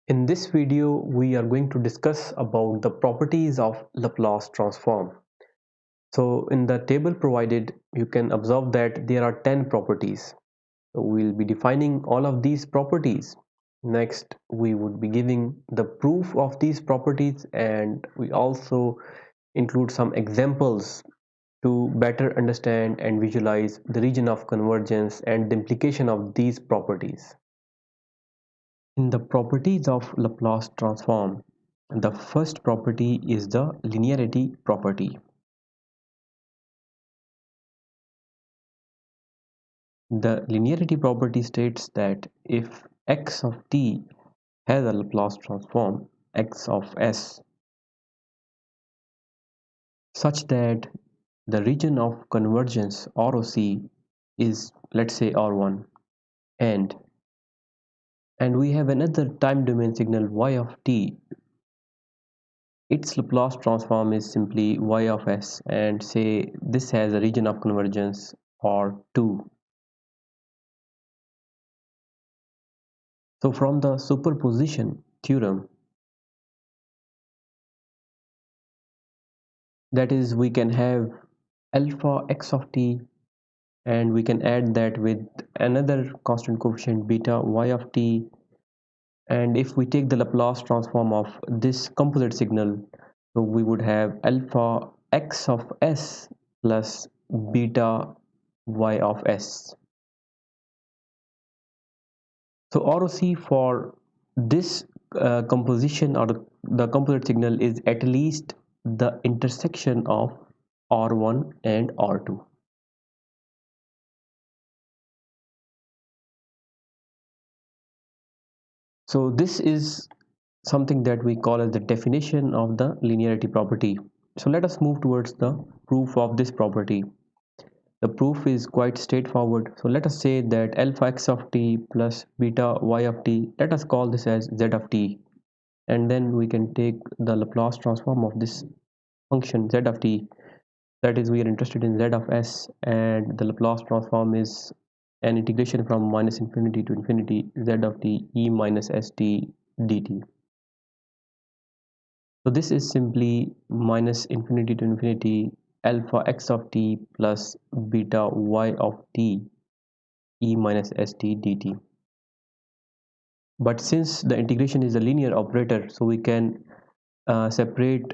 In this video, we are going to discuss about the properties of Laplace transform. So in the table provided, you can observe that there are 10 properties. So we'll be defining all of these properties. Next, we would be giving the proof of these properties, and we also include some examples to better understand and visualize the region of convergence and the implication of these properties. In the properties of Laplace transform, the first property is the linearity property. The linearity property states that if x of t has a Laplace transform x of s such that the region of convergence ROC is, let's say, R1, and we have another time domain signal y of t. Its Laplace transform is simply y of s, and say this has a region of convergence R2. So from the superposition theorem, that is, we can have alpha x of t, and we can add that with another constant coefficient beta y of t, and if we take the Laplace transform of this composite signal, so we would have alpha x of s plus beta y of s. So ROC for this composition, or the composite signal, is at least the intersection of R1 and R2. So this is something that we call as the definition of the linearity property. So let us move towards the proof of this property. The proof is quite straightforward. So let us say that alpha x of t plus beta y of t, let us call this as z of t, and then we can take the Laplace transform of this function z of t, that is, we are interested in z of s, and the Laplace transform is an integration from minus infinity to infinity z of t e minus st dt. So this is simply minus infinity to infinity alpha x of t plus beta y of t e minus st dt. But since the integration is a linear operator, so we can separate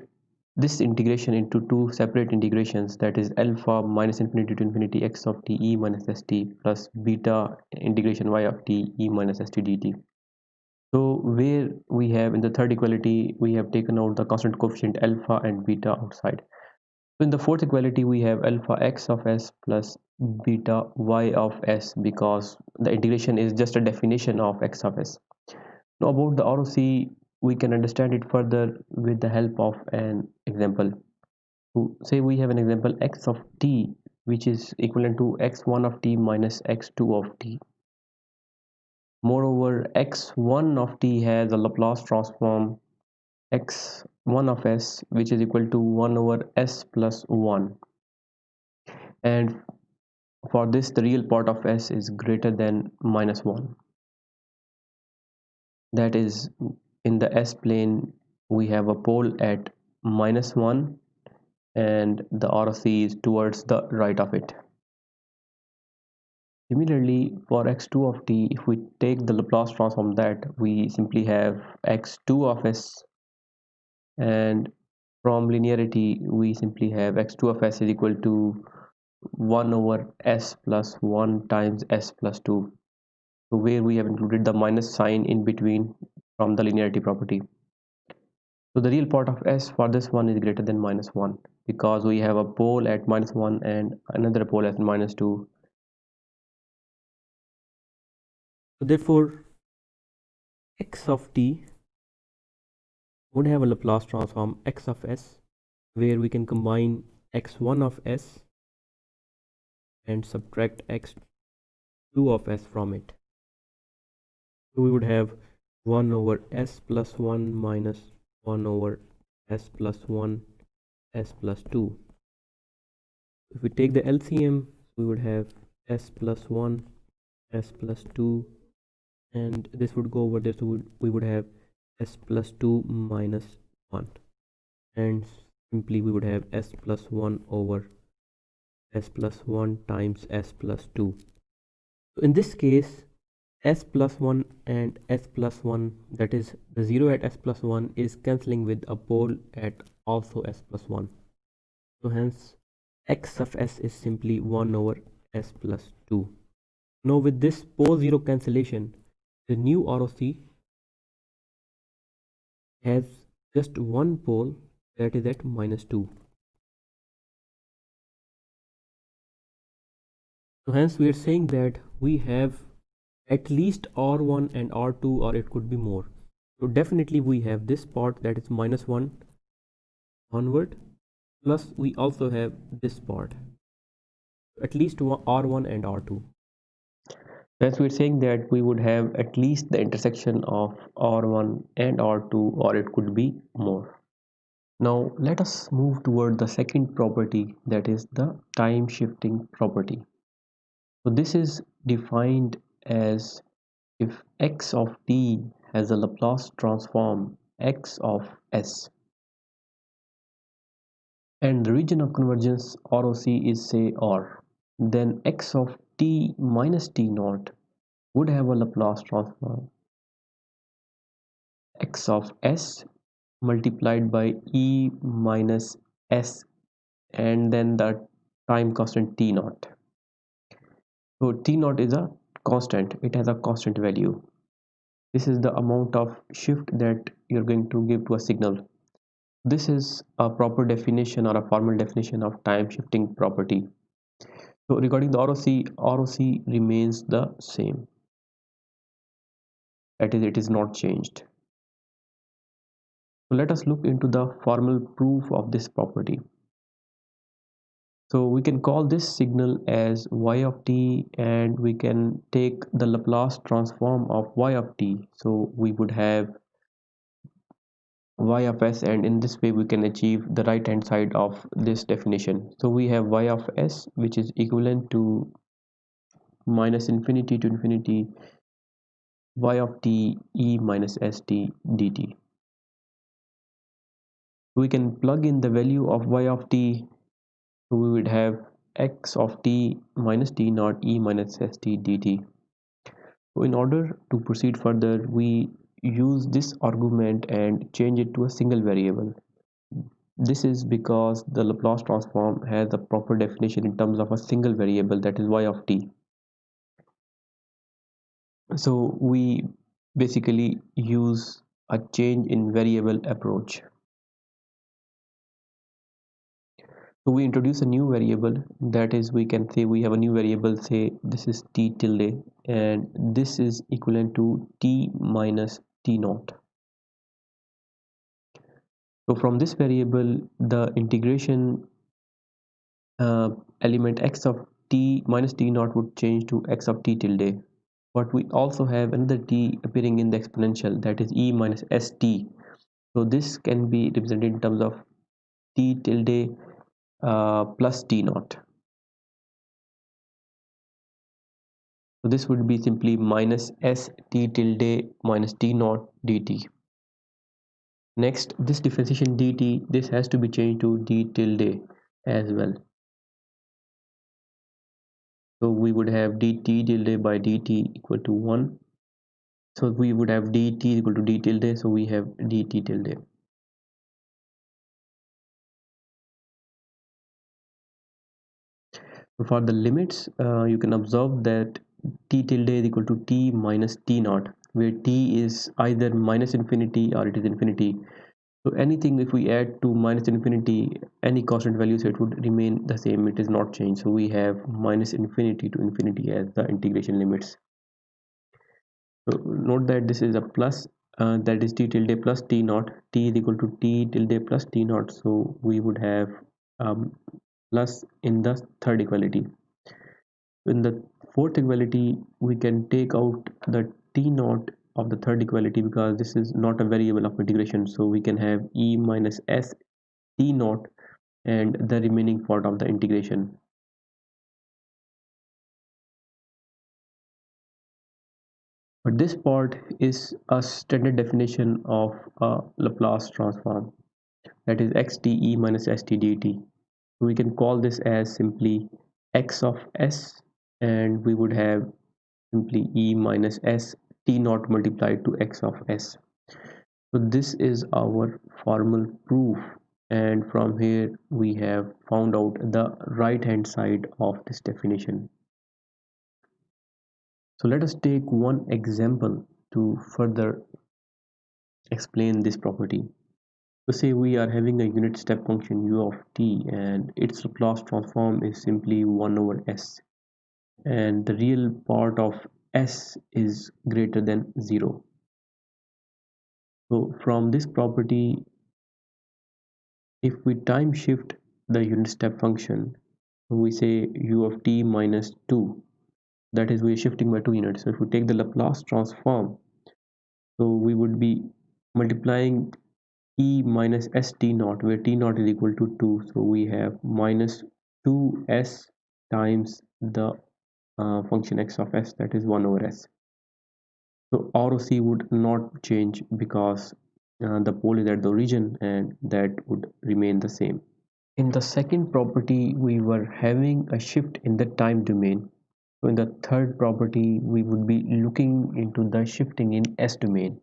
this integration into two separate integrations, that is alpha minus infinity to infinity x of t e minus st plus beta integration y of t e minus st dt. So where we have in the third equality, we have taken out the constant coefficient alpha and beta outside. So in the fourth equality, we have alpha x of s plus beta y of s, because the integration is just a definition of x of s. Now about the ROC, we can understand it further with the help of an example. So say we have an example x of t, which is equivalent to x1 of t minus x2 of t. Moreover, x1 of t has a Laplace transform x1 of s, which is equal to 1 over s plus 1, and for this the real part of s is greater than minus 1. That is, in the s plane we have a pole at minus 1, and the ROC is towards the right of it. Similarly, for x2 of t, if we take the Laplace transform, that we simply have x2 of s, and from linearity we simply have x2 of s is equal to 1 over s plus 1 times s plus 2, so where we have included the minus sign in between from the linearity property. So the real part of s for this one is greater than minus 1, because we have a pole at minus 1 and another pole at minus 2. So therefore x of t would have a Laplace transform x of s, where we can combine x1 of s and subtract x2 of s from it. So we would have 1 over s plus 1 minus 1 over s plus 1 s plus 2. If we take the LCM, we would have s plus 1 s plus 2, and this would go over there, so we would have s plus 2 minus 1, and simply we would have s plus 1 over s plus 1 times s plus 2. So in this case, s plus 1 and s plus 1, that is the 0 at s plus 1 is cancelling with a pole at also s plus 1. So hence x of s is simply 1 over s plus 2. Now with this pole 0 cancellation, the new ROC has just one pole, that is at minus 2. So hence we are saying that we have at least R1 and R2, or it could be more. So definitely we have this part, that is minus 1 onward, plus we also have this part, at least R1 and R2. Thus we're saying that we would have at least the intersection of R1 and R2, or it could be more. Now let us move toward the second property, that is the time shifting property. So this is defined as if x of t has a Laplace transform x of s, and the region of convergence ROC is say R, then x of t minus t naught would have a Laplace transform x of s multiplied by e minus s, and then the time constant t naught. So t naught is a constant, it has a constant value. This is the amount of shift that you're going to give to a signal. This is a proper definition or a formal definition of time shifting property. So regarding the ROC remains the same, that is, it is not changed. So let us look into the formal proof of this property. So we can call this signal as y of t, and we can take the Laplace transform of y of t. So we would have y of s, and in this way we can achieve the right hand side of this definition. So we have y of s, which is equivalent to minus infinity to infinity y of t e minus st dt. We can plug in the value of y of t. So we would have x of t minus t naught e minus st dt. So in order to proceed further, we use this argument and change it to a single variable. This is because the Laplace transform has a proper definition in terms of a single variable, that is y of t. So we basically use a change in variable approach. So we introduce a new variable, that is, we can say we have a new variable, say this is t tilde, and this is equivalent to t minus t naught. So from this variable, the integration element x of t minus t naught would change to x of t tilde. But we also have another t appearing in the exponential, that is e minus st. So this can be represented in terms of t tilde plus t naught. So this would be simply minus s t tilde minus t naught dt. Next, this differentiation dt, this has to be changed to d tilde as well. So we would have dt tilde by dt equal to 1. So we would have dt equal to d tilde, so we have dt tilde. So for the limits, you can observe that t tilde is equal to t minus t naught, where t is either minus infinity or it is infinity. So anything if we add to minus infinity any constant value, so it would remain the same, it is not changed. So we have minus infinity to infinity as the integration limits. So note that this is a plus, that is t tilde plus t naught, t is equal to t tilde plus t naught, so we would have plus in the third equality. In the fourth equality, we can take out the t naught of the third equality because this is not a variable of integration, so we can have e minus s t naught and the remaining part of the integration. But this part is a standard definition of a Laplace transform, that is xte minus st dt. We can call this as simply x of s, and we would have simply e minus s t naught multiplied to x of s. So this is our formal proof, and from here we have found out the right hand side of this definition. So let us take one example to further explain this property. So say we are having a unit step function u of t, and its Laplace transform is simply 1 over s, and the real part of s is greater than 0. So from this property, if we time shift the unit step function, we say u of t minus 2, that is we are shifting by 2 units. So if we take the Laplace transform, so we would be multiplying e minus st naught, where t naught is equal to 2, so we have minus 2s times the function x of s, that is 1 over s. So ROC would not change because the pole is at the origin, and that would remain the same. In the second property, we were having a shift in the time domain. So in the third property, we would be looking into the shifting in s domain.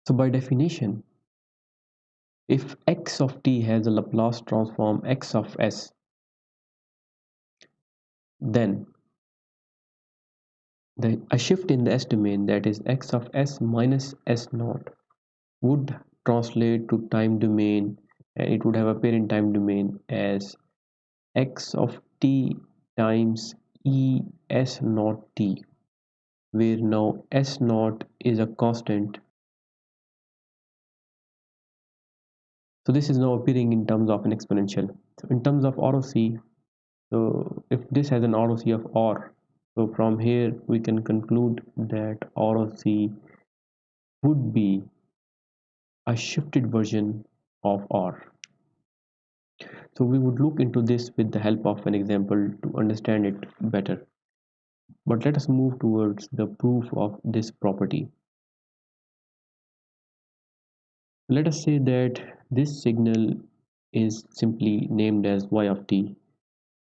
So by definition, if x of t has a Laplace transform x of s, then a shift in the s domain, that is x of s minus s naught, would translate to time domain, and it would have appear in time domain as x of t times e s naught t, where now s naught is a constant. So this is now appearing in terms of an exponential. So in terms of ROC, so if this has an ROC of R, so from here we can conclude that ROC would be a shifted version of R. So we would look into this with the help of an example to understand it better. But let us move towards the proof of this property. Let us say that this signal is simply named as y of t.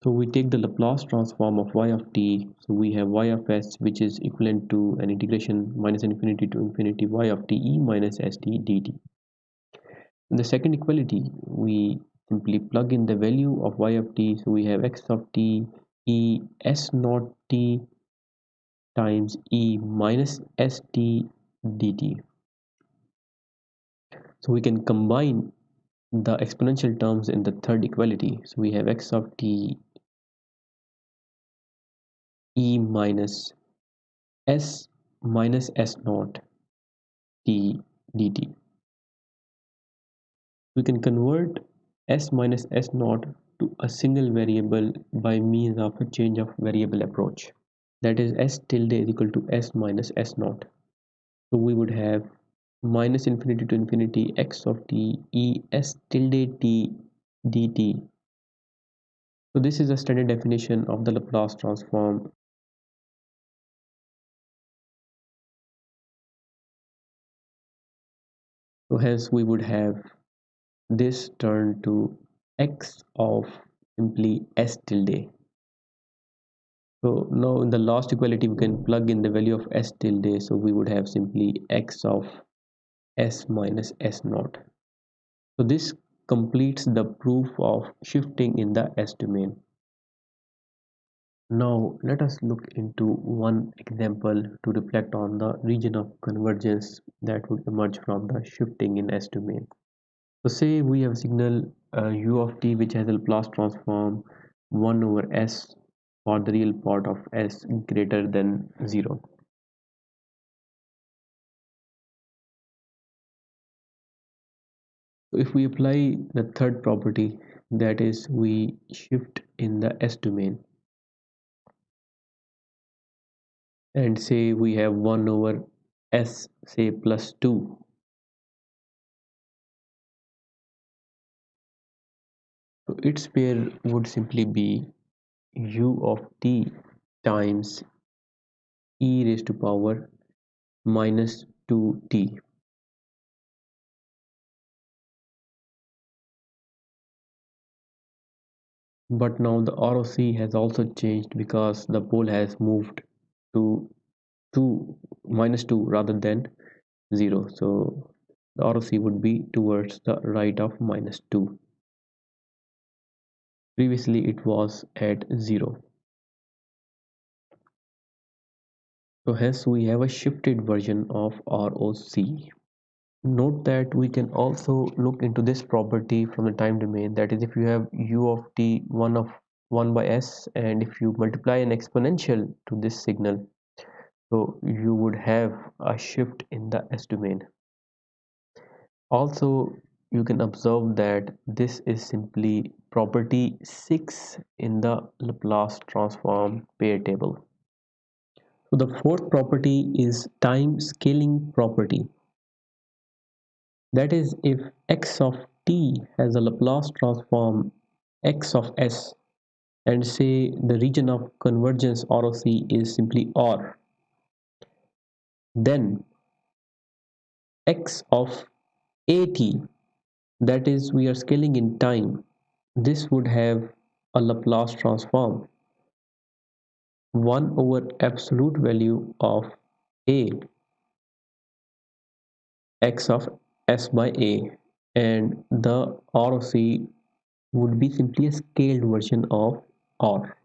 So we take the Laplace transform of y of t. So we have y of s, which is equivalent to an integration minus infinity to infinity y of t e minus st dt. In the second equality, we simply plug in the value of y of t. So we have x of t e s naught t times e minus st dt. So we can combine the exponential terms in the third equality. So we have x of t e minus s naught t dt. We can convert s minus s naught to a single variable by means of a change of variable approach. That is s tilde is equal to s minus s naught. So we would have minus infinity to infinity x of t e s tilde t dt. So this is a standard definition of the Laplace transform. So hence we would have this turned to x of simply s tilde. So now in the last equality we can plug in the value of s tilde, so we would have simply x of s minus s naught. So this completes the proof of shifting in the s domain. Now let us look into one example to reflect on the region of convergence that would emerge from the shifting in s domain. So say we have a signal u of t which has a Laplace transform 1 over s for the real part of s greater than 0. So if we apply the third property, that is we shift in the s domain, and say we have 1 over s say plus 2. So its pair would simply be u of t times e raised to power minus 2t. But now the ROC has also changed because the pole has moved to 2 minus 2 rather than 0. So the ROC would be towards the right of minus 2. Previously it was at 0. So hence we have a shifted version of ROC. Note that we can also look into this property from the time domain. That is, if you have u of t 1 by s, and if you multiply an exponential to this signal, so you would have a shift in the s domain. Also, you can observe that this is simply property 6 in the Laplace transform pair table. So the fourth property is time scaling property. That is, if x of t has a Laplace transform x of s, and say the region of convergence ROC is simply R, then x of at, that is, we are scaling in time, this would have a Laplace transform 1 over absolute value of a x of s by a, and the ROC would be simply a scaled version of R.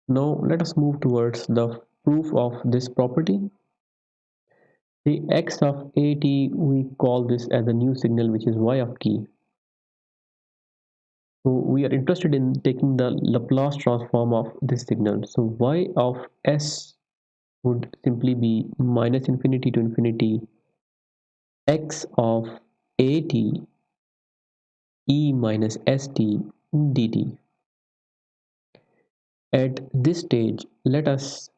Now let us move towards the proof of this property. The x of at, we call this as a new signal, which is y of t. So we are interested in taking the Laplace transform of this signal. So y of s would simply be minus infinity to infinity x of at e minus st dt. At this stage, let us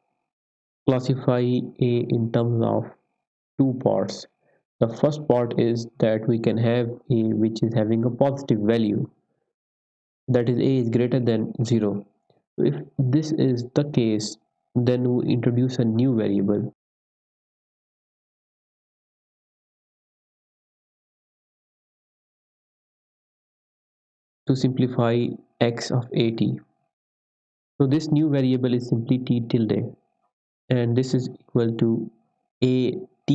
classify a in terms of two parts. The first part is that we can have a which is having a positive value, that is a is greater than 0. So if this is the case, then we introduce a new variable to simplify x of at. So this new variable is simply t tilde, and this is equal to at.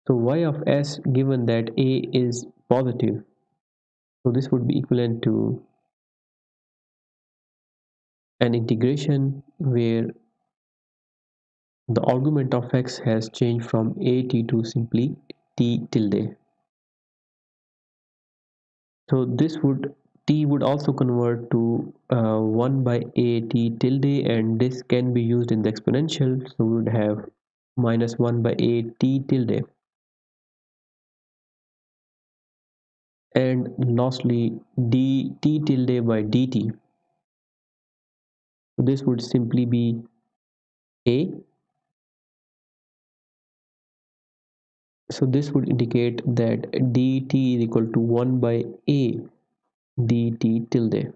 So y of s, given that a is positive, so this would be equivalent to an integration where the argument of x has changed from at to simply t tilde. So this would t would also convert to 1 by a t tilde, and this can be used in the exponential. So we would have minus 1 by a t tilde. And lastly, dt tilde by dt. So this would simply be a. So this would indicate that dt is equal to 1 by a dt tilde.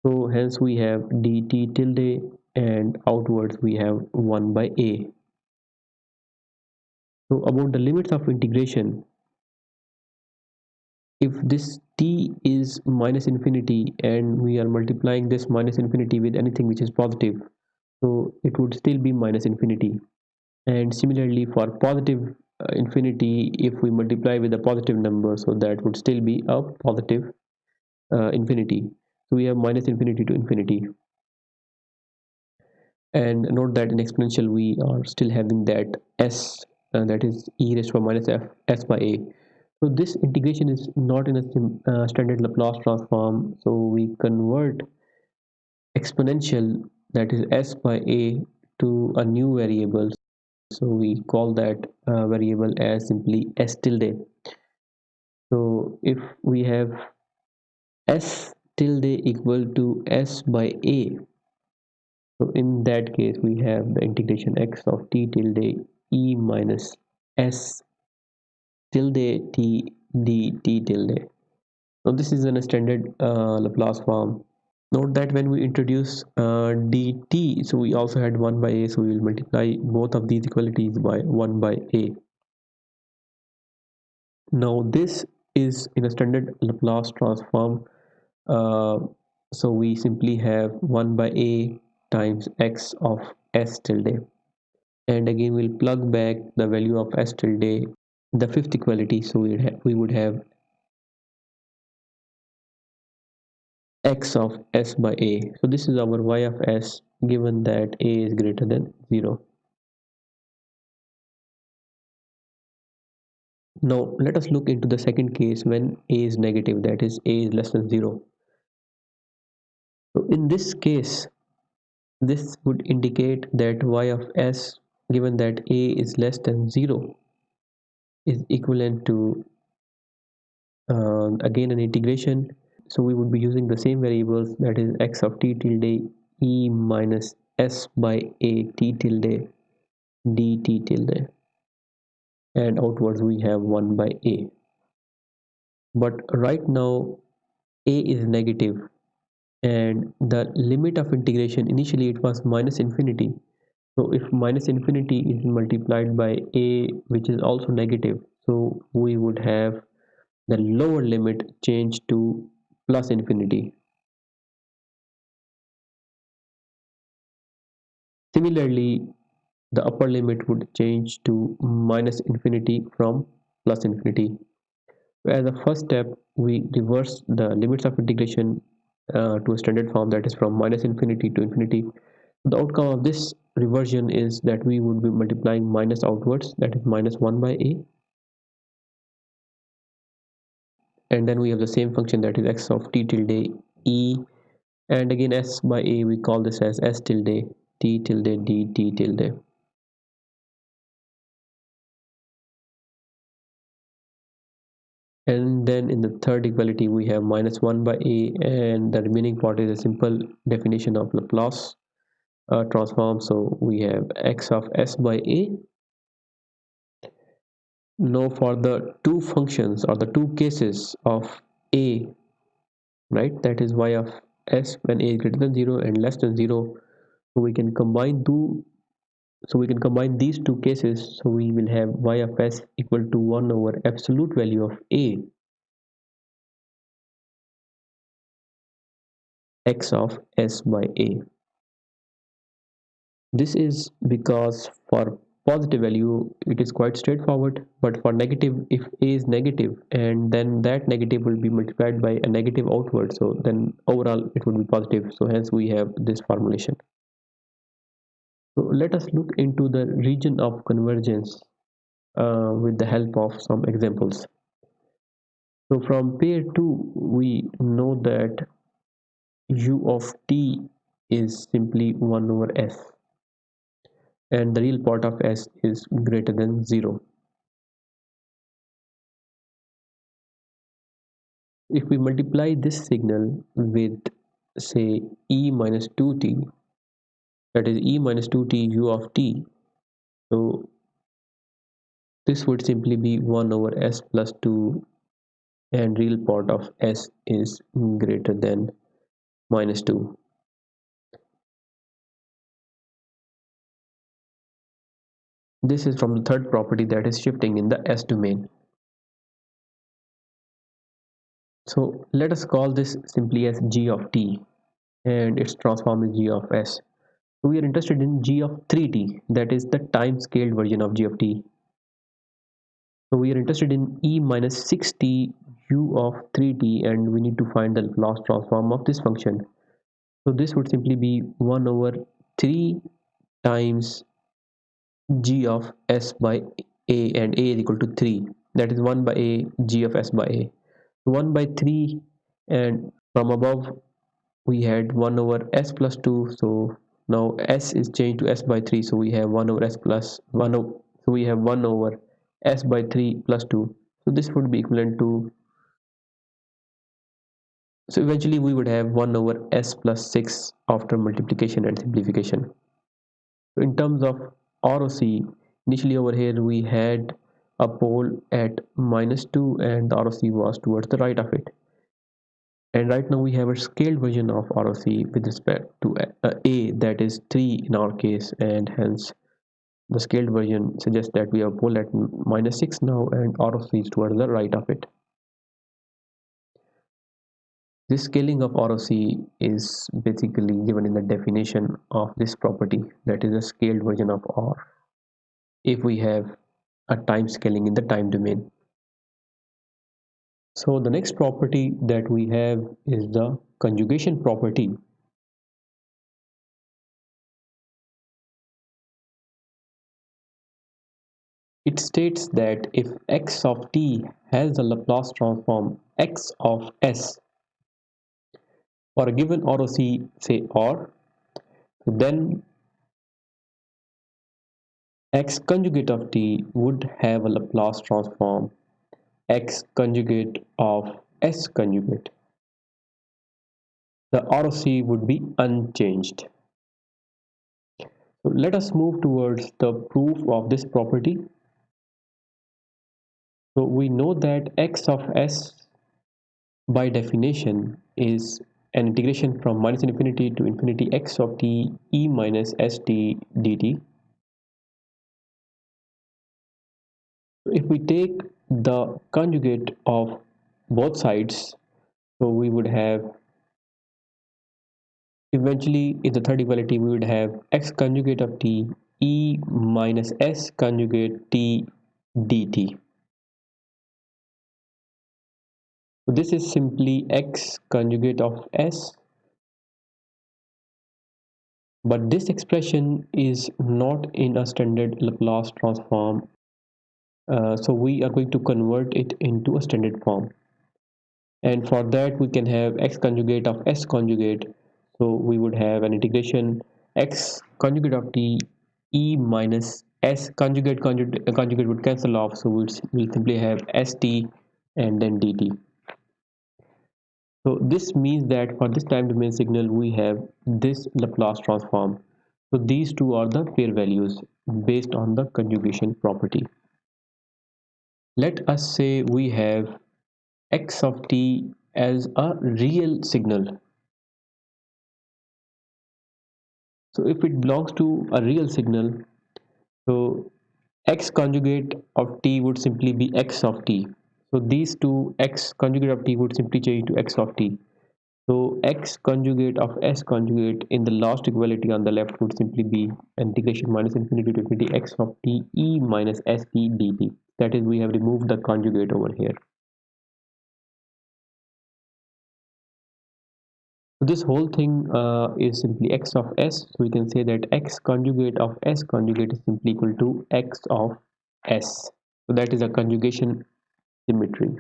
So hence we have dt tilde, and outwards we have 1 by a. So about the limits of integration, if this t is minus infinity and we are multiplying this minus infinity with anything which is positive, so it would still be minus infinity. And similarly for positive infinity, if we multiply with a positive number, so that would still be a positive infinity. So we have minus infinity to infinity. And note that in exponential we are still having that s, that is e raised to power minus f s by a. So this integration is not in a standard Laplace transform, so we convert exponential, that is s by a, to a new variable. So we call that variable as simply s tilde. So if we have s tilde equal to s by a, so in that case we have the integration x of t tilde e minus s tilde t dt tilde. Now this is an standard Laplace form. Note that when we introduce dt, so we also had 1 by a, so we will multiply both of these equalities by 1 by a. Now this is in a standard Laplace transform, uh, so we simply have 1 by a times x of s tilde, and again we'll plug back the value of s tilde, the fifth equality, so we would have x of s by a. So this is our y of s given that a is greater than 0. Now let us look into the second case when a is negative, that is a is less than 0. So in this case, this would indicate that y of s given that a is less than 0 is equivalent to again an integration. So we would be using the same variables, that is x of t tilde e minus s by a t tilde dt tilde, and outwards we have 1 by a. But right now a is negative, and the limit of integration initially it was minus infinity. So if minus infinity is multiplied by a, which is also negative, so we would have the lower limit change to plus infinity. Similarly, the upper limit would change to minus infinity from plus infinity. As a first step, we reverse the limits of integration to a standard form, that is from minus infinity to infinity. The outcome of this reversion is that we would be multiplying minus outwards, that is minus 1 by a, and then we have the same function, that is x of t tilde e, and again s by a, we call this as s tilde t tilde dt tilde. And then in the third equality we have minus 1 by a, and the remaining part is a simple definition of Laplace transform. So we have x of s by a. Now for the two functions or the two cases of a, right, that is y of s when a is greater than 0 and less than 0, so we can combine these two cases. So we will have y of s equal to 1 over absolute value of a, x of s by a. This is because for positive value it is quite straightforward, but for negative, if a is negative and then that negative will be multiplied by a negative outward, so then overall it would be positive, so hence we have this formulation. So let us look into the region of convergence with the help of some examples. So from pair 2 we know that u of t is simply 1 over s, and the real part of s is greater than 0. If we multiply this signal with, say, e minus 2t, that is e minus 2t u of t, so this would simply be 1 over s plus 2, and real part of s is greater than minus 2. This is from the third property, that is shifting in the s domain. So let us call this simply as g of t, and its transform is g of s. So we are interested in g of 3t, that is the time scaled version of g of t. So we are interested in e minus 6t u of 3t, and we need to find the Laplace transform of this function. So this would simply be 1 over 3 times g of s by a, and a is equal to 3, that is 1 by a g of s by a. 1 by 3, and from above we had 1 over s plus 2, so now s is changed to s by 3, so we have 1 over s plus 1 so we have 1 over s by 3 plus 2, so this would be equivalent to, so eventually we would have 1 over s plus 6 after multiplication and simplification. So in terms of ROC, Initially over here we had a pole at -2 and the ROC was towards the right of it. And right now we have a scaled version of ROC with respect to A, that is 3 in our case, and hence the scaled version suggests that we have pole at -6 now and ROC is towards the right of it. This scaling of ROC is basically given in the definition of this property, that is a scaled version of R if we have a time scaling in the time domain. So the next property that we have is the conjugation property. It states that if x of t has a Laplace transform x of s for a given ROC, say R, then x conjugate of t would have a Laplace transform x conjugate of s conjugate. The ROC would be unchanged. So let us move towards the proof of this property. So we know that x of s by definition is an integration from minus infinity to infinity x of t e minus st dt. So if we take the conjugate of both sides, so we would have eventually in the third equality we would have x conjugate of t e minus s conjugate t dt. So this is simply x conjugate of s, but this expression is not in a standard Laplace transform. So we are going to convert it into a standard form, and for that we can have x conjugate of s conjugate. So we would have an integration x conjugate of t e minus s conjugate would cancel off, so we'll simply have st and then dt. So this means that for this time domain signal we have this Laplace transform. So these two are the pair values based on the conjugation property. Let us say we have x of t as a real signal. So if it belongs to a real signal, so x conjugate of t would simply be x of t. So these two x conjugate of t would simply change to x of t. So x conjugate of s conjugate in the last equality on the left would simply be integration minus infinity to infinity x of t e minus st dt. That is, we have removed the conjugate over here. So this whole thing is simply x of s. So we can say that x conjugate of s conjugate is simply equal to x of s. So that is a conjugation symmetry.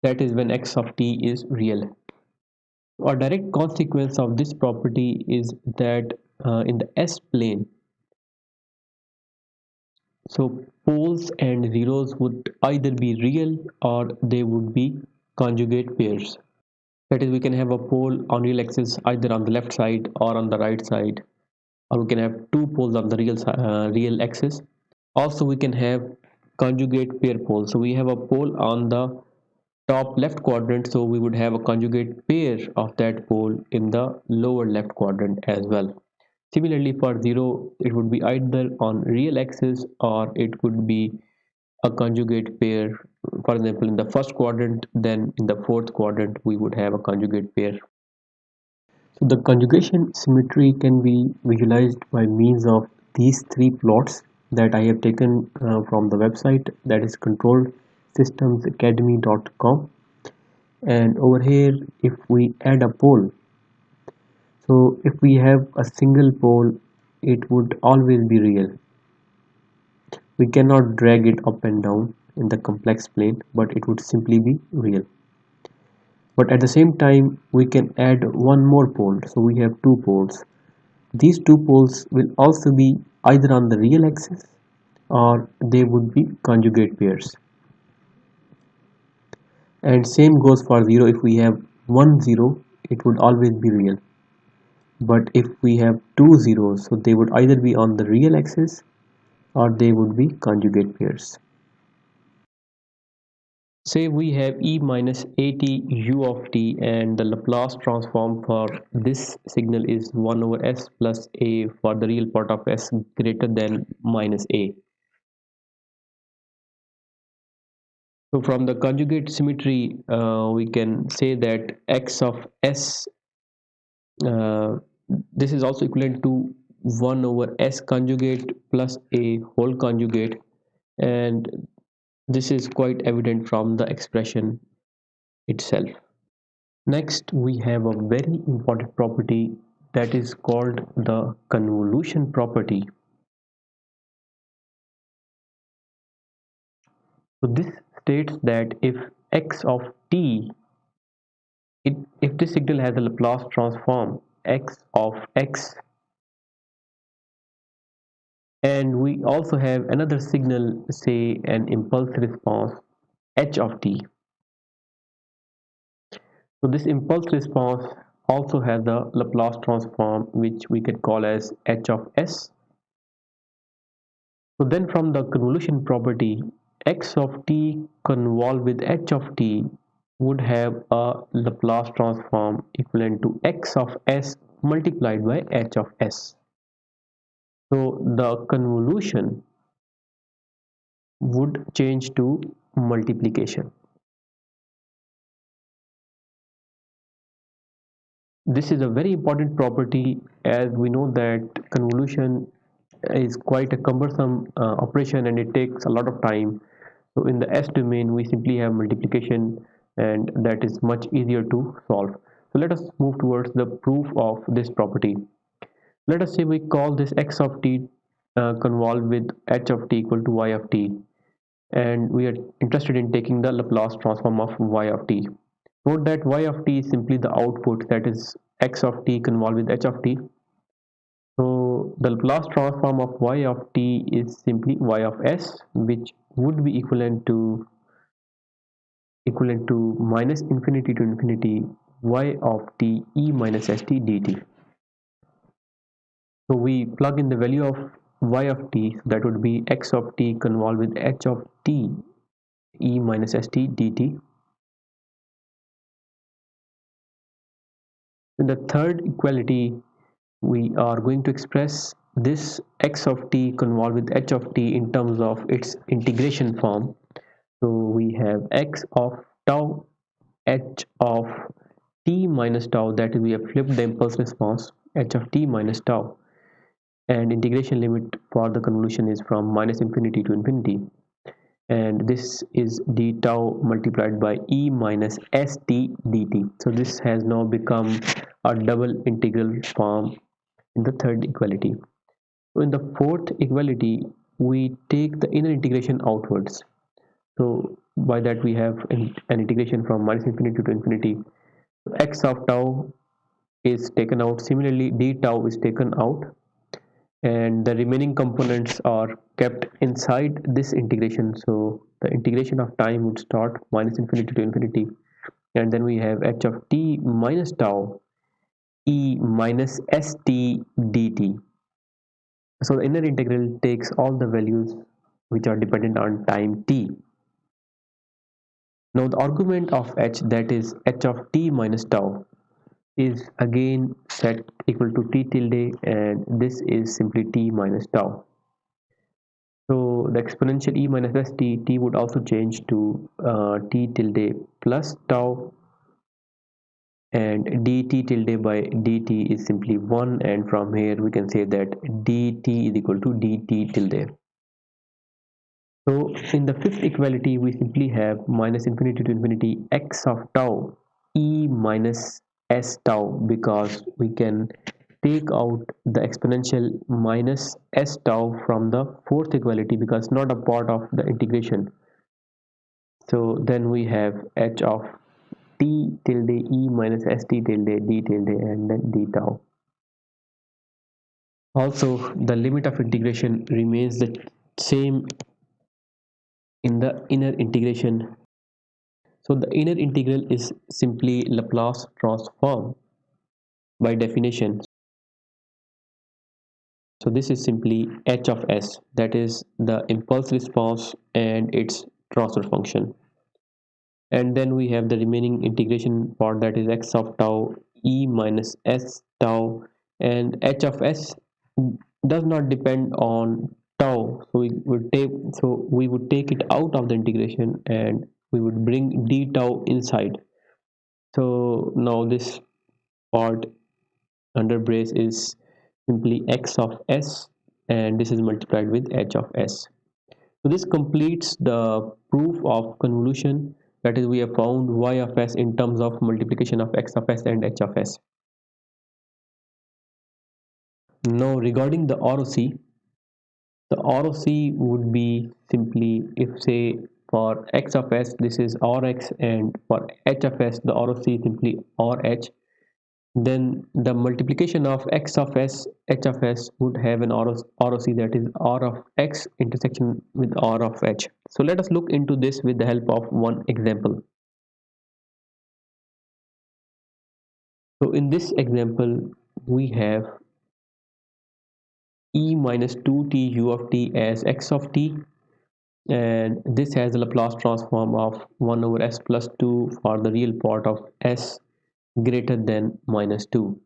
That is when x of t is real. A direct consequence of this property is that in the s plane, so poles and zeros would either be real or they would be conjugate pairs. That is, we can have a pole on real axis either on the left side or on the right side, or we can have two poles on the real axis. Also we can have conjugate pair poles. So we have a pole on the top left quadrant, so we would have a conjugate pair of that pole in the lower left quadrant as well. Similarly for 0, it would be either on real axis or it could be a conjugate pair. For example, in the first quadrant, then in the fourth quadrant we would have a conjugate pair. So the conjugation symmetry can be visualized by means of these three plots that I have taken from the website, that is controllsystemsacademy.com. And over here, if we add a pole, so if we have a single pole, it would always be real. We cannot drag it up and down in the complex plane, but it would simply be real. But at the same time, we can add one more pole, so we have two poles. These two poles will also be either on the real axis or they would be conjugate pairs. And same goes for 0. If we have one 0, it would always be real. But if we have two zeros, so they would either be on the real axis or they would be conjugate pairs. Say we have e minus at u of t, and the Laplace transform for this signal is 1 over s plus a for the real part of s greater than minus a. So from the conjugate symmetry, we can say that x of s, uh, this is also equivalent to 1 over s conjugate plus a whole conjugate, and this is quite evident from the expression itself. Next, we have a very important property that is called the convolution property. So this states that if x of t, if this signal has a Laplace transform x of x, and we also have another signal, say an impulse response h of t. So this impulse response also has the Laplace transform, which we can call as h of s. So then from the convolution property, x of t convolved with h of t would have a Laplace transform equivalent to x of s multiplied by h of s. So the convolution would change to multiplication. This is a very important property, as we know that convolution is quite a cumbersome operation and it takes a lot of time. So in the S domain we simply have multiplication, and that is much easier to solve. So let us move towards the proof of this property. Let us say we call this x of t convolved with h of t equal to y of t, and we are interested in taking the Laplace transform of y of t. Note that y of t is simply the output, that is x of t convolved with h of t. So the Laplace transform of y of t is simply y of s, which would be equivalent to minus infinity to infinity y of t e minus st dt. So we plug in the value of y of t, so that would be x of t convolved with h of t e minus st dt. In the third equality, we are going to express this x of t convolved with h of t in terms of its integration form. So we have x of tau h of t minus tau, that is we have flipped the impulse response h of t minus tau, and integration limit for the convolution is from minus infinity to infinity, and this is d tau multiplied by e minus st dt. So this has now become a double integral form in the third equality. So in the fourth equality, we take the inner integration outwards. So by that we have an integration from minus infinity to infinity. So x of tau is taken out. Similarly, d tau is taken out, and the remaining components are kept inside this integration. So the integration of time would start minus infinity to infinity, and then we have h of t minus tau e minus st dt. So the inner integral takes all the values which are dependent on time t. Now the argument of h, that is h of t minus tau, is again set equal to t tilde, and this is simply t minus tau. So the exponential e minus st, t would also change to t tilde plus tau, and dt tilde by dt is simply 1, and from here we can say that dt is equal to dt tilde. So in the fifth equality, we simply have minus infinity to infinity x of tau e minus s tau, because we can take out the exponential minus s tau from the fourth equality because it's not a part of the integration. So then we have h of t tilde e minus st tilde d tilde and then d tau. Also, the limit of integration remains the same in the inner integration. So the inner integral is simply Laplace transform by definition. So this is simply h of s, that is the impulse response and its transfer function. And then we have the remaining integration part, that is x of tau e minus s tau, and h of s does not depend on tau, so we would take it out of the integration and we would bring d tau inside. So now this part under brace is simply x of s, and this is multiplied with h of s. So this completes the proof of convolution, that is we have found y of s in terms of multiplication of x of s and h of s. Now regarding the ROC, the ROC would be simply, if say for x of s this is Rx, and for h of s the ROC is simply RH, then the multiplication of x of s h of s would have an ROC, that is R of x intersection with R of h. So let us look into this with the help of one example. So in this example we have e minus 2t u of t as x of t, and this has the Laplace transform of 1 over s plus 2 for the real part of s greater than minus 2.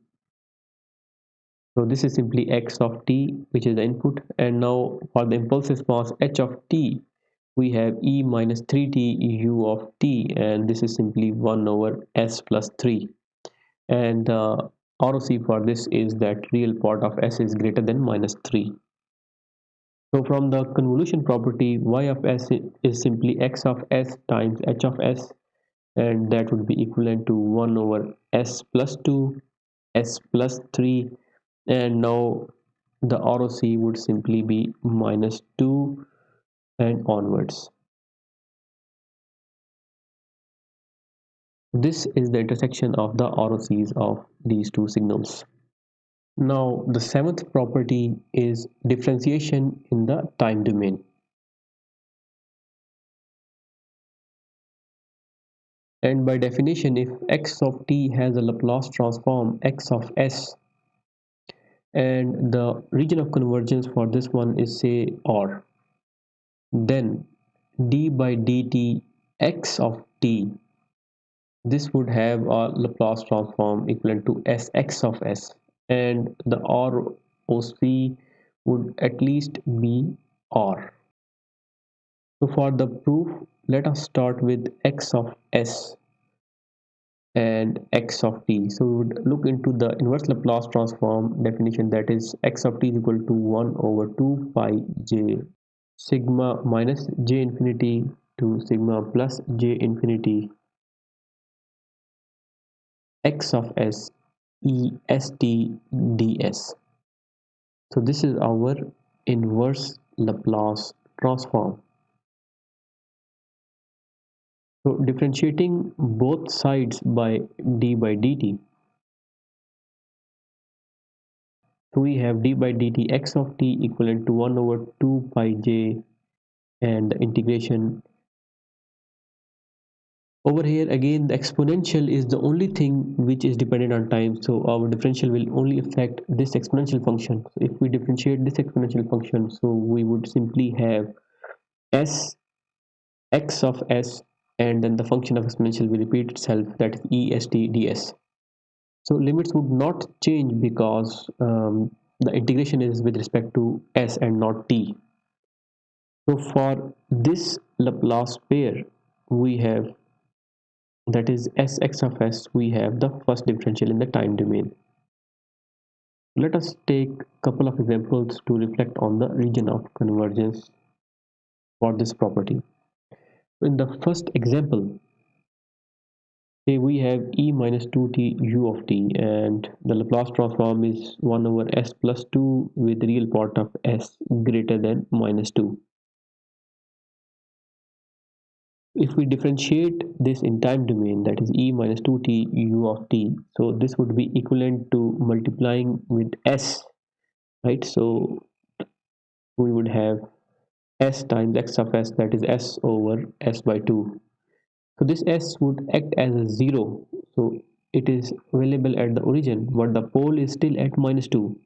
So this is simply x of t, which is the input, and now for the impulse response h of t we have e minus 3t u of t, and this is simply 1 over s plus 3, and the ROC for this is that real part of s is greater than minus 3. So from the convolution property, y of s is simply x of s times h of s, and that would be equivalent to 1 over s plus 2, s plus 3, and now the ROC would simply be minus 2 and onwards. This is the intersection of the ROCs of these two signals. Now the seventh property is differentiation in the time domain. And by definition, if x of t has a Laplace transform x of s, and the region of convergence for this one is say R, then d by dt x of t, this would have a Laplace transform equivalent to sx of s, and the ROC would at least be R. So for the proof, let us start with x of s and x of t. So we would look into the inverse Laplace transform definition, that is x of t is equal to 1 over 2 pi j sigma minus j infinity to sigma plus j infinity x of s e s t ds. So this is our inverse Laplace transform. So differentiating both sides by d by dt, so we have d by dt x of t equivalent to 1 over 2 pi j, and the integration. Over here again the exponential is the only thing which is dependent on time, so our differential will only affect this exponential function. So if we differentiate this exponential function, so we would simply have s x of s, and then the function of exponential will repeat itself, that is e s t ds. So limits would not change because the integration is with respect to s and not t. So for this Laplace pair we have, that is sx of s, we have the first differential in the time domain. Let us take a couple of examples to reflect on the region of convergence for this property. In the first example, say we have e minus 2t u of t, and the Laplace transform is 1 over s plus 2 with the real part of s greater than minus 2. If we differentiate this in time domain, that is e minus 2t u of t, so this would be equivalent to multiplying with s, right? So we would have s times x of s, that is s over s by 2, So this S would act as a 0. So it is available at the origin, but the pole is still at -2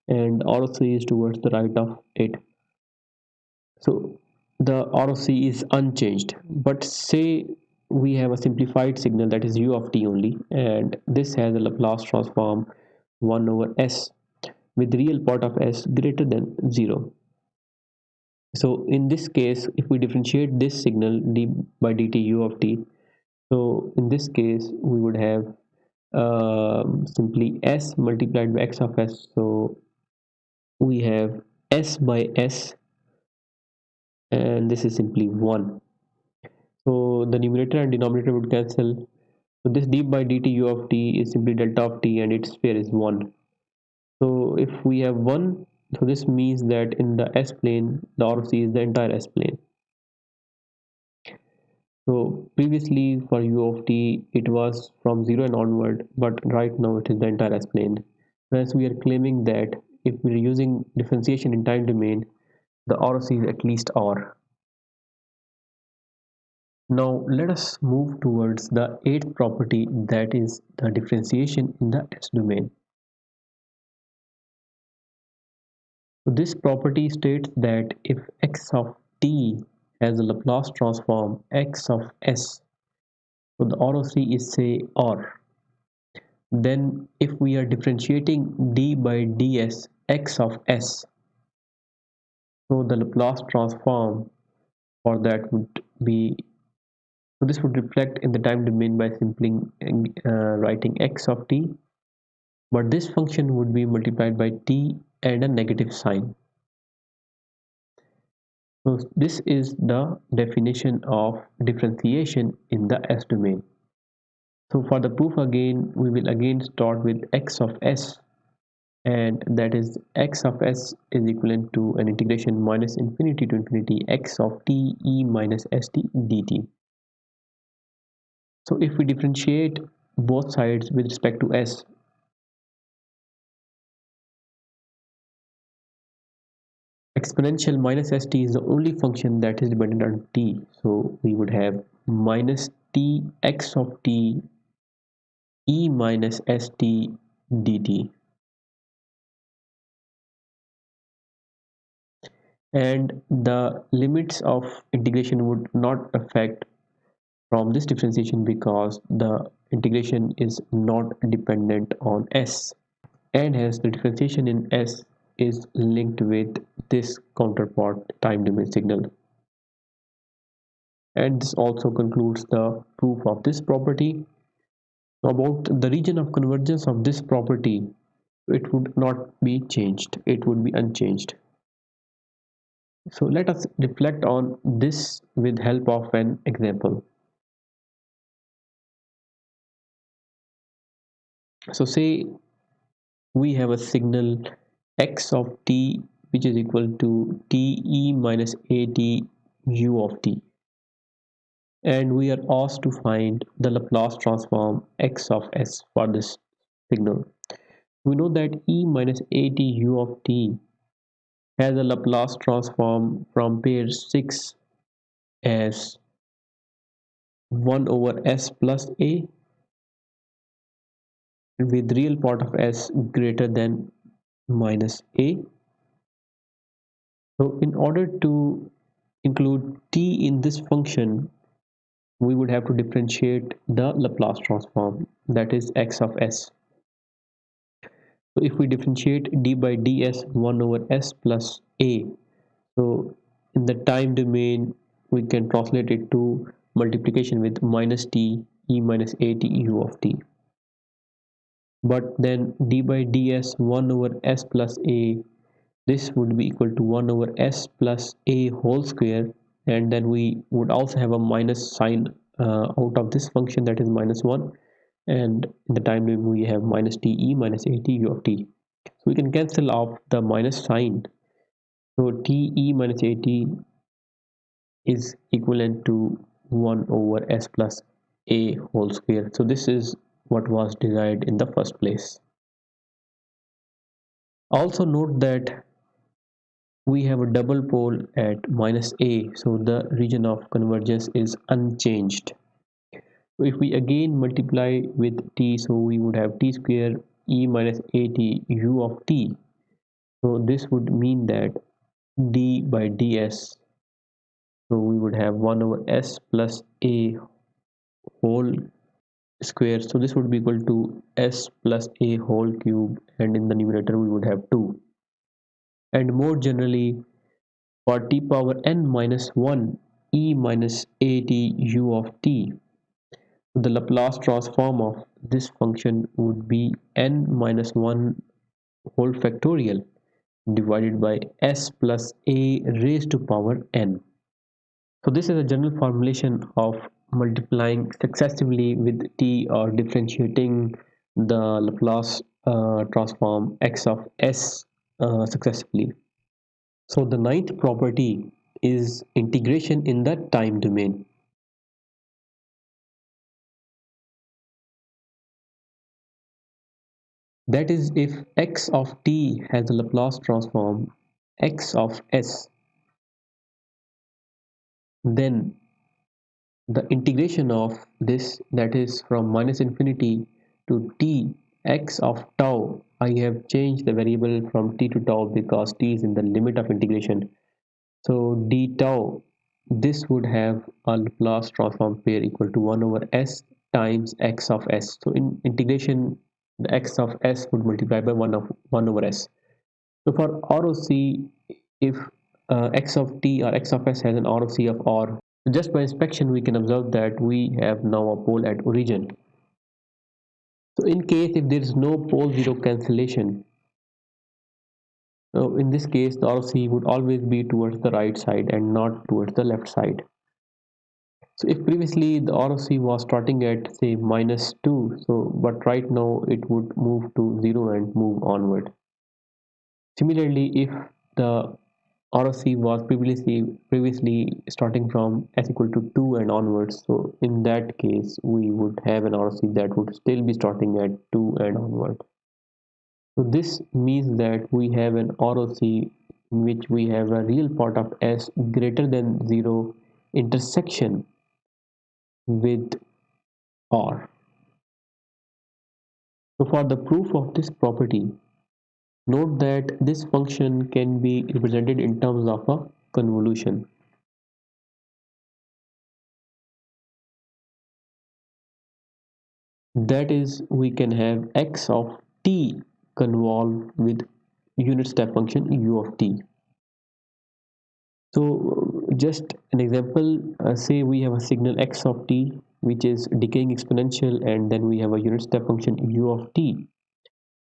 and ROC is towards the right of it. So the ROC is unchanged. But say we have a simplified signal that is u of t only, and this has a Laplace transform 1 over s with real part of s greater than 0. So in this case, if we differentiate this signal d by dt u of t, so in this case we would have simply s multiplied by x of s. So we have s by s, and this is simply 1. So the numerator and denominator would cancel. So this d by dt u of t is simply delta of t and its sphere is 1. So if we have 1, so this means that in the s plane, the ROC is the entire s plane. So previously for u of t, it was from 0 and onward, but right now it is the entire s plane. Whereas we are claiming that if we are using differentiation in time domain, the ROC is at least R. Now let us move towards the eighth property, that is the differentiation in the S domain. So this property states that if x of t has a Laplace transform x of s, so the ROC is say R. Then if we are differentiating d by ds x of s, so the Laplace transform for that would be, so this would reflect in the time domain by simply writing x of t, but this function would be multiplied by t and a negative sign. So this is the definition of differentiation in the S domain. So for the proof again, we will again start with x of s, and that is x of s is equivalent to an integration minus infinity to infinity x of t e minus st dt. So if we differentiate both sides with respect to s, exponential minus st is the only function that is dependent on t. So we would have minus t x of t e minus st dt, and the limits of integration would not affect from this differentiation because the integration is not dependent on s, and hence the differentiation in s is linked with this counterpart time domain signal. And this also concludes the proof of this property. About the region of convergence of this property, it would not be changed, it would be unchanged. So let us reflect on this with help of an example. So say we have a signal x of t which is equal to t e minus a t u of t, and we are asked to find the Laplace transform x of s for this signal. We know that e minus a t u of t has a Laplace transform from pair 6 as 1 over s plus a with real part of s greater than minus a. So in order to include t in this function, we would have to differentiate the Laplace transform, that is x of s. So if we differentiate d by ds 1 over s plus a, so in the time domain we can translate it to multiplication with minus t e minus a t u of t. But then d by ds 1 over s plus a, this would be equal to 1 over s plus a whole square, and then we would also have a minus sign out of this function, that is minus 1, and in the time domain we have minus t e minus a t u of t. So we can cancel off the minus sign, so t e minus a t is equivalent to 1 over s plus a whole square. So this is what was derived in the first place. Also note that we have a double pole at minus a, so the region of convergence is unchanged. So if we again multiply with t, so we would have t square e minus at u of t. So this would mean that d by ds, so we would have 1 over s plus a whole square. So this would be equal to s plus a whole cube, and in the numerator we would have 2. And more generally, for t power n minus 1 e minus at u of t, the Laplace transform of this function would be n minus 1 whole factorial divided by s plus a raised to power n. So this is a general formulation of multiplying successively with t or differentiating the Laplace transform x of s successively. So the ninth property is integration in the time domain. That is, if x of t has a Laplace transform x of s, then the integration of this, that is from minus infinity to t x of tau, I have changed the variable from t to tau because t is in the limit of integration. So d tau, this would have a Laplace transform pair equal to 1 over s times x of s. So in integration, the x of s would multiply by 1 over s. So for ROC, if x of t or x of s has an ROC of r, just by inspection we can observe that we have now a pole at origin. So in case if there is no pole zero cancellation, so in this case the ROC would always be towards the right side and not towards the left side. So if previously the ROC was starting at say minus 2, so but right now it would move to 0 and move onward. Similarly, if the ROC was previously starting from s equal to 2 and onwards, so in that case we would have an ROC that would still be starting at 2 and onward. So this means that we have an ROC in which we have a real part of s greater than 0 intersection with r. So for the proof of this property, note that this function can be represented in terms of a convolution. That is, we can have x of t convolve with unit step function u of t. So just an example, say we have a signal x of t which is decaying exponential, and then we have a unit step function u of t.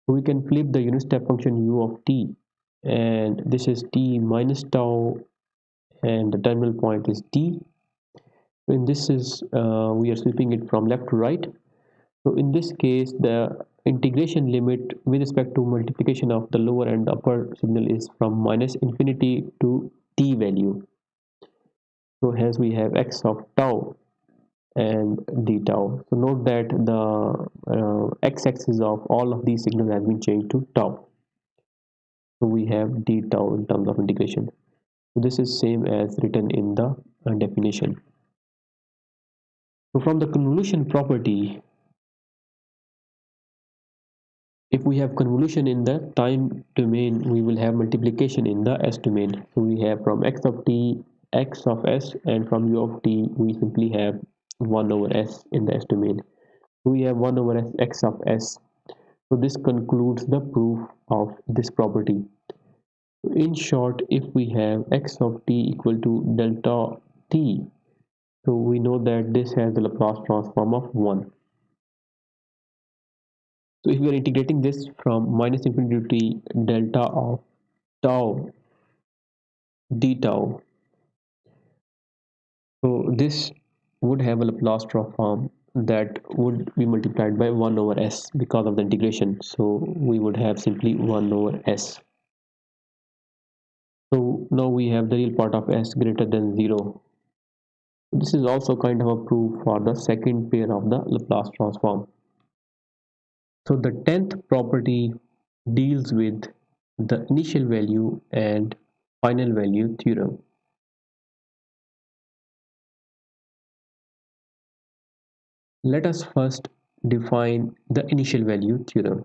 We can flip the unit step function u of t, and this is t minus tau, and the terminal point is t. And this is we are sweeping it from left to right. So in this case, the integration limit with respect to multiplication of the lower and upper signal is from minus infinity to t value. So hence we have x of tau and d tau. So note that the x-axis of all of these signals has been changed to tau. So we have d tau in terms of integration. So this is same as written in the definition. So from the convolution property, if we have convolution in the time domain, we will have multiplication in the s domain. So we have from x of t, x of s, and from u of t, we simply have 1 over s in the s domain. We have 1 over s x of s. So this concludes the proof of this property. In short, if we have x of t equal to delta t, so we know that this has the Laplace transform of 1. So if we are integrating this from minus infinity to t delta of tau d tau, so this would have a Laplace transform that would be multiplied by 1 over s because of the integration. So we would have simply 1 over s. So now we have the real part of s greater than 0. This is also kind of a proof for the second pair of the Laplace transform. So the 10th property deals with the initial value and final value theorem. Let us first define the initial value theorem.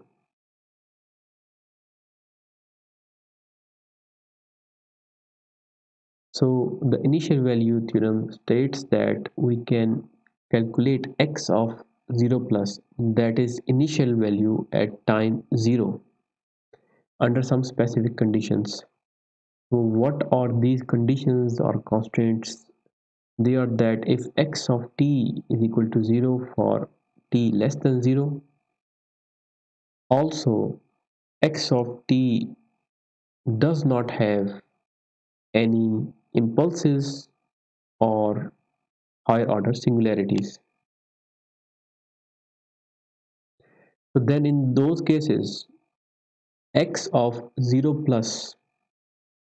So the initial value theorem states that we can calculate x of 0 plus, that is initial value at time 0, under some specific conditions. So what are these conditions or constraints? They are that if x of t is equal to 0 for t less than 0, also x of t does not have any impulses or higher order singularities. So then in those cases, x of 0 plus,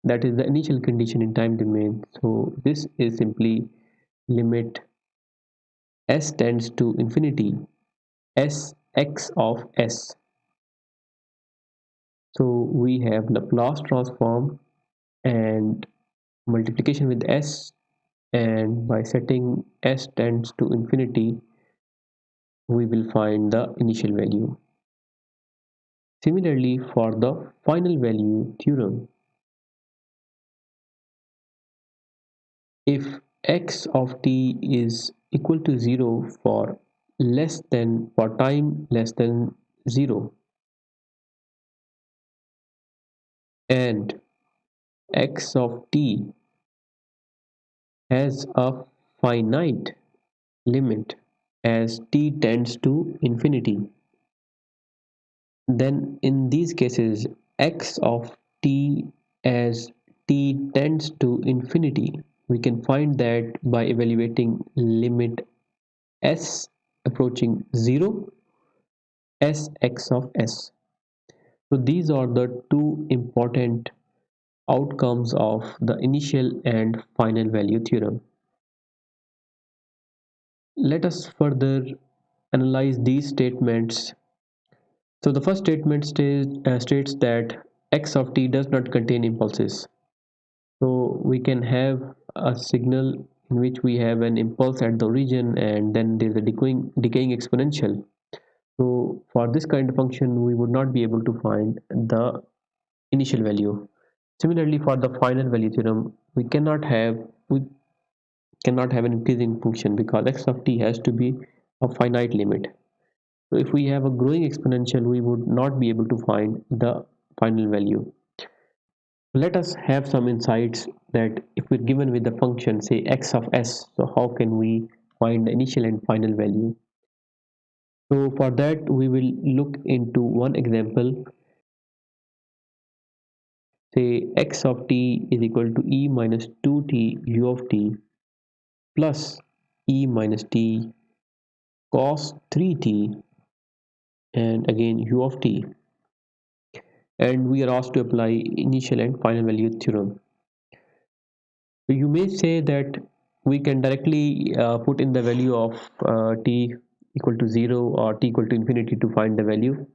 that is the initial condition in time domain. So this is simply limit s tends to infinity s x of s. So we have Laplace transform and multiplication with s, and by setting s tends to infinity we will find the initial value. Similarly, for the final value theorem, if x of t is equal to 0 for time less than 0, and x of t has a finite limit as t tends to infinity, then in these cases x of t as t tends to infinity, we can find that by evaluating limit s approaching 0 s x of s. So these are the two important outcomes of the initial and final value theorem. Let us further analyze these statements. So the first statement states that x of t does not contain impulses. So we can have a signal in which we have an impulse at the origin and then there's a decaying exponential. So for this kind of function, we would not be able to find the initial value. Similarly, for the final value theorem, we cannot have an increasing function because x of t has to be a finite limit. So if we have a growing exponential, we would not be able to find the final value. Let us have some insights that if we're given with the function say x of s, so how can we find the initial and final value? So for that we will look into one example. Say x of t is equal to e minus 2t u of t plus e minus t cos 3t and again u of t, and we are asked to apply initial and final value theorem. So you may say that we can directly put in the value of t equal to 0 or t equal to infinity to find the value,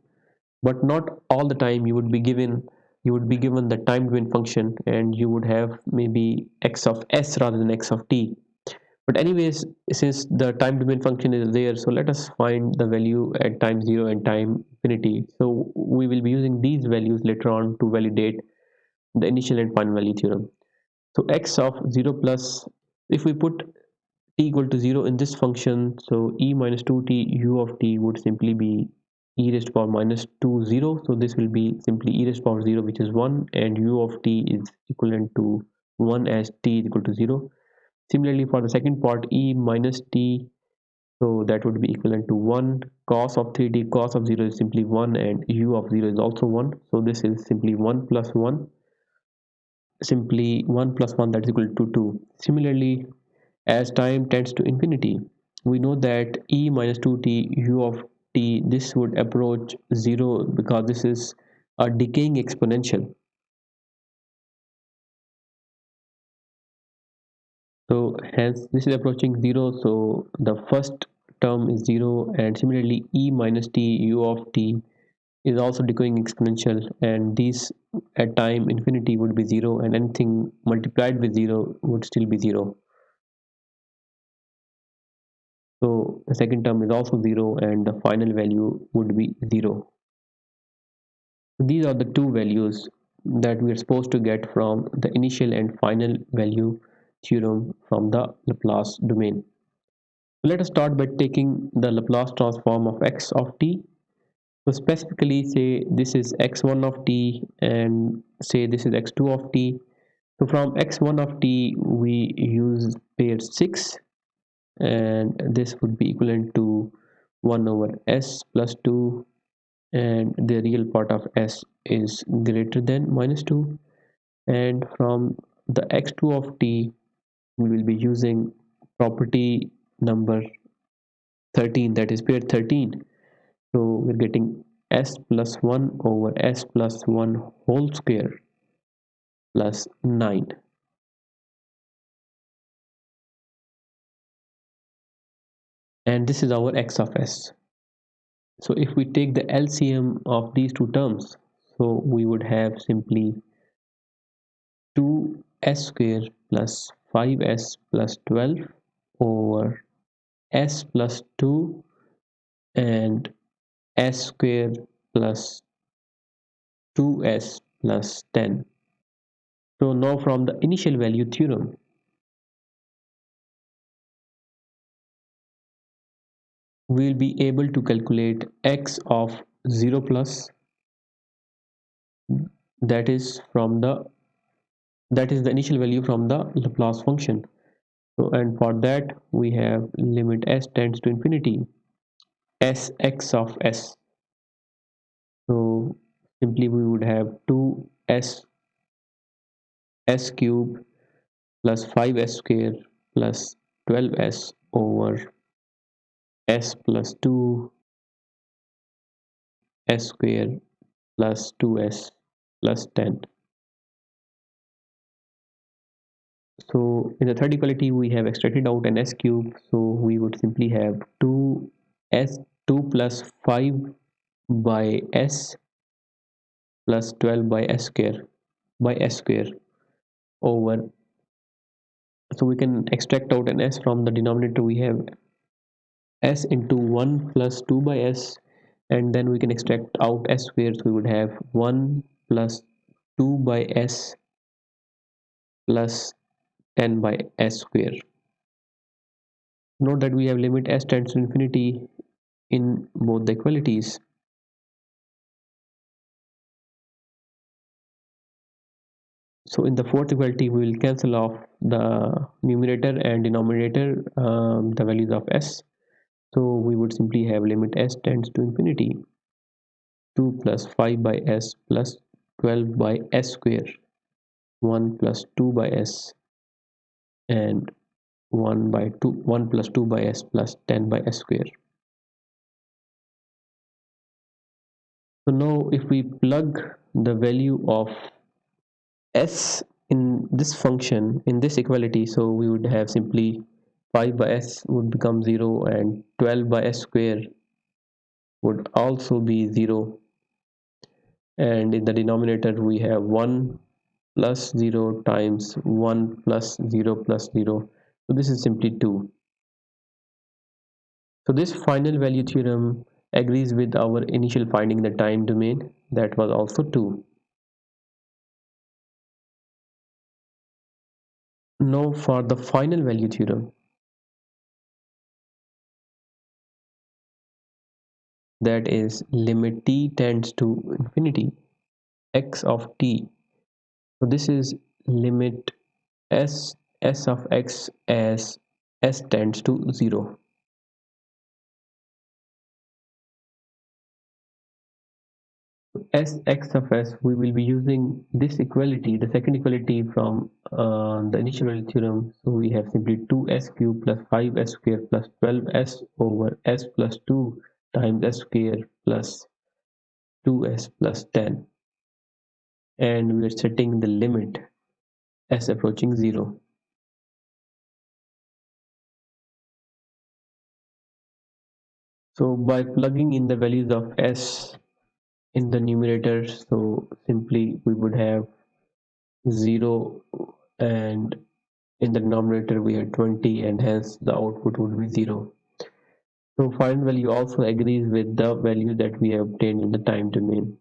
but not all the time. You would be given the time domain function and you would have maybe x of s rather than x of t. But anyways, since the time domain function is there, so let us find the value at time 0 and time infinity. So we will be using these values later on to validate the initial and final value theorem. So x of 0 plus, if we put t equal to 0 in this function, so e minus 2t u of t would simply be e raised to power minus 2 0. So this will be simply e raised to power 0, which is 1, and u of t is equivalent to 1 as t is equal to 0. Similarly, for the second part, e minus t, so that would be equivalent to 1. Cos of 3t, cos of 0 is simply 1, and u of 0 is also 1. So this is simply 1 plus 1, simply 1 plus 1, that is equal to 2. Similarly, as time tends to infinity, we know that e minus 2t u of t, this would approach 0 because this is a decaying exponential. So hence this is approaching 0, so the first term is 0, and similarly e minus t u of t is also decaying exponential, and these at time infinity would be 0, and anything multiplied with 0 would still be 0. So the second term is also 0 and the final value would be 0. These are the two values that we are supposed to get from the initial and final value theorem from the Laplace domain. Let us start by taking the Laplace transform of x of t. So specifically say this is x1 of t and say this is x2 of t. So from x1 of t we use pair 6 and this would be equivalent to 1 over s plus 2 and the real part of s is greater than minus 2, and from the x2 of t we will be using property number 13, that is pair 13. So we're getting s plus 1 over s plus 1 whole square plus 9, and this is our x of s. So if we take the LCM of these two terms, so we would have simply 2s square plus 5s plus 12 over s plus 2 and s square plus 2s plus 10. So now from the initial value theorem, we will be able to calculate x of 0 plus, that is from the initial value from the Laplace function. So and for that we have limit s tends to infinity s x of s. So simply we would have 2s s cube plus 5s square plus 12s over s plus 2 s square plus 2s plus 10. So in the third equality we have extracted out an s cube, so we would simply have 2 plus 5 by s plus 12 by s square over, so we can extract out an s from the denominator. We have s into 1 plus 2 by s, and then we can extract out s square, so we would have 1 plus 2 by s plus 10 by s square. Note that we have limit s tends to infinity in both the equalities. So in the fourth equality we will cancel off the numerator and denominator, the values of s. So we would simply have limit s tends to infinity 2 plus 5 by s plus 12 by s square, 1 plus 2 by s, and 1 plus 2 by s plus 10 by s square. So now if we plug the value of s in this function in this equality, so we would have simply 5 by s would become 0 and 12 by s square would also be 0, and in the denominator we have 1 plus 0 times 1 plus 0 plus 0, so this is simply 2. So this final value theorem agrees with our initial finding in the time domain, that was also 2. Now for the final value theorem, that is limit t tends to infinity x of t. So this is limit s of x as s tends to 0. As x of s, we will be using this equality, the second equality from the initial value theorem. So we have simply 2s cube plus 5s square plus 12s over s plus 2 times s square plus 2s plus 10, and we are setting the limit s approaching 0. So by plugging in the values of s in the numerator, so simply we would have 0, and in the denominator we had 20, and hence the output would be 0. So final value also agrees with the value that we have obtained in the time domain.